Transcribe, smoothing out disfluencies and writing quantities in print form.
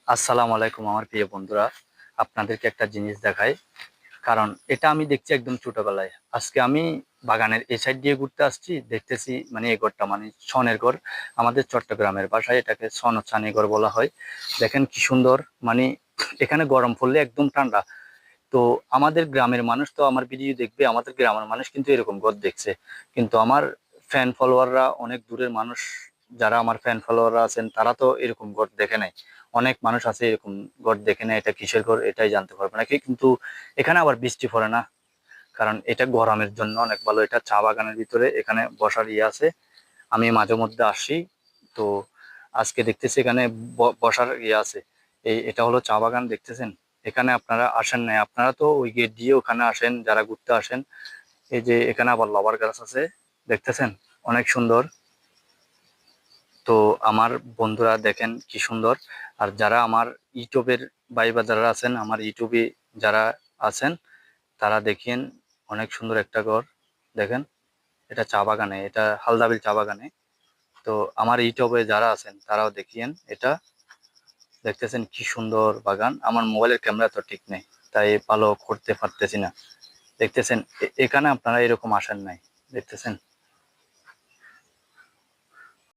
আসসালামু আলাইকুম আমার প্রিয় বন্ধুরা, আপনাদেরকে একটা জিনিস দেখাই। কারণ এটা আমি দেখছি একদম ছোটবেলায়। আজকে আমি বাগানের এই সাইড দিয়ে ঘুরতে আসছি, দেখতেছি মানে এই ঘরটা মানে ছনের ঘর। আমাদের চট্টগ্রামের ভাষায় এটাকে ছন ও ছানি ঘর বলা হয়। দেখেন কি সুন্দর, মানে এখানে গরম পড়লে একদম ঠান্ডা। তো আমাদের গ্রামের মানুষ তো আমার ভিডিও দেখবে, আমাদের গ্রামের মানুষ কিন্তু এরকম ঘর দেখছে। কিন্তু আমার ফ্যান ফলোয়াররা, অনেক দূরের মানুষ যারা আমার ফ্যান ফলোয়াররা আছেন, তারা তো এরকম ঘর দেখে নাই। অনেক মানুষ আছে এরকম ঘর দেখে নাই, এটা কিসের ঘর এটাই জানতে পারবে না কি। কিন্তু এখানে আবার বৃষ্টি পড়ে না, কারণ এটা গরমের জন্য অনেক ভালো। এটা চা বাগানের ভিতরে, এখানে বসার ইয়ে আছে। আমি মাঝে মধ্যে আসি। তো আজকে দেখতেছি এখানে বসার ইয়ে আছে। এটা হলো চা বাগান, দেখতেছেন। এখানে আপনারা আসেন নাই, আপনারা তো ওই গেট দিয়ে ওখানে আসেন যারা ঘুরতে আসেন। এই যে এখানে আবার লবার গাছ আছে, দেখতেছেন, অনেক সুন্দর। তো আমার বন্ধুরা দেখেন কি সুন্দর। আর যারা আমার ইউটিউবের ভাই যারা আছেন, আমার ইউটিউবে যারা আছেন, তারা দেখিয়েন, অনেক সুন্দর একটা ঘর। দেখেন, এটা চা বাগানে, এটা হালদাবিল চা বাগানে। তো আমার ইউটিউবে যারা আছেন তারাও দেখিয়েন এটা। দেখতেছেন কি সুন্দর বাগান। আমার মোবাইলের ক্যামেরা তো ঠিক নেই, তাই ভালো করতে পারতেছি না। দেখতেছেন, এখানে আপনারা এরকম আসেন নাই, দেখতেছেন।